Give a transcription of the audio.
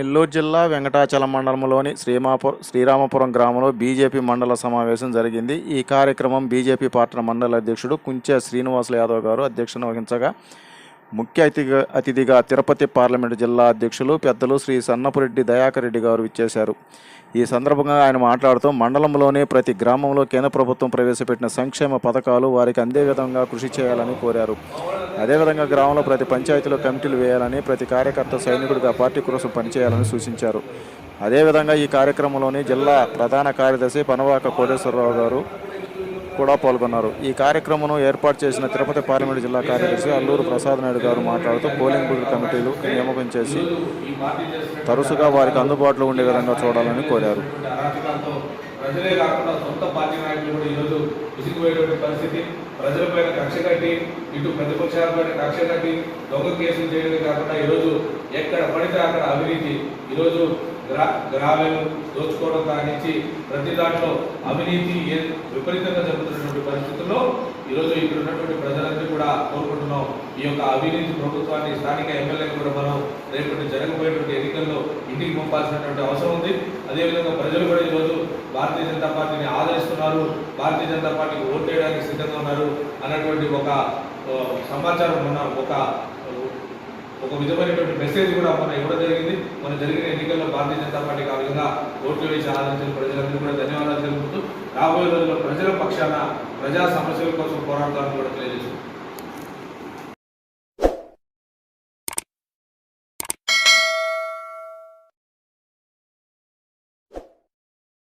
నెల్లూరు జిల్లా వెంకటాచలం మండలంలోని శ్రీరామపురం గ్రామంలో బీజేపీ మండల సమావేశం జరిగింది. ఈ కార్యక్రమం బీజేపీ పార్టీ మండల అధ్యక్షుడు కుంచె శ్రీనివాసులు యాదవ్ గారు అధ్యక్షత వహించగా, ముఖ్య అతిథిగా తిరుపతి పార్లమెంటు జిల్లా అధ్యక్షులు పెద్దలు శ్రీ సన్నపురెడ్డి దయాకర్ రెడ్డి గారు ఇచ్చేశారు. ఈ సందర్భంగా ఆయన మాట్లాడుతూ మండలంలోని ప్రతి గ్రామంలో కేంద్ర ప్రభుత్వం ప్రవేశపెట్టిన సంక్షేమ పథకాలు వారికి అందే విధంగా కృషి చేయాలని కోరారు. అదేవిధంగా గ్రామంలో ప్రతి పంచాయతీలో కమిటీలు వేయాలని, ప్రతి కార్యకర్త సైనికుడిగా పార్టీ కోసం పనిచేయాలని సూచించారు. అదేవిధంగా ఈ కార్యక్రమంలోని జిల్లా ప్రధాన కార్యదర్శి పనవాక కోటేశ్వరరావు గారు కూడా పాల్గొన్నారు. ఈ కార్యక్రమం ఏర్పాటు చేసిన తిరుపతి పార్లమెంటు జిల్లా కార్యదర్శి అల్లూరు ప్రసాద్ నాయుడు గారు మాట్లాడుతూ పోలింగ్ బూత్ కమిటీలు నియామకం చేసి తరచుగా వారికి అందుబాటులో ఉండే విధంగా చూడాలని కోరారు. ప్రజలే కాకుండా సొంత పార్టీ నాయకులు కూడా ఈరోజు విసిగిపోయేటువంటి పరిస్థితి. ప్రజలపైన కక్ష కట్టి, ఇటు ప్రతిపక్షాలపైన కక్ష కట్టి దొంగ కేసులు చేయడమే కాకుండా ఈరోజు ఎక్కడ పడితే అక్కడ అవినీతి, ఈరోజు గ్రామాలను దోచుకోవడం కానించి ప్రతి దాంట్లో అవినీతి విపరీతంగా జరుగుతున్నటువంటి పరిస్థితుల్లో ఈరోజు ఇక్కడ ఉన్నటువంటి ప్రజలందరూ కూడా కోరుకుంటున్నాం, ఈ యొక్క అవినీతి ప్రభుత్వాన్ని, స్థానిక ఎమ్మెల్యేలు కూడా మనం రేపటి జరగబోయేటువంటి ఎన్నికల్లో ఇంటికి పంపాల్సినటువంటి అవసరం ఉంది. అదేవిధంగా ప్రజలు కూడా ఈరోజు భారతీయ జనతా పార్టీని ఆదరిస్తున్నారు, భారతీయ జనతా పార్టీకి ఓటు వేయడానికి సిద్ధంగా ఉన్నారు అన్నటువంటి ఒక సమాచారం ఒక విధమైనటువంటి మెసేజ్ కూడా మనం ఇవ్వడం జరిగింది. మన జరిగిన ఎన్నికల్లో భారతీయ జనతా పార్టీకి ఆ విధంగా ఓట్లు వేసి ఆదరించిన ప్రజలందరూ కూడా ధన్యవాదాలు తెలుపుతూ రాబోయే రోజుల్లో ప్రజల పక్షాన ప్రజా సమస్యల కోసం పోరాడతామని కూడా తెలియజేస్తుంది.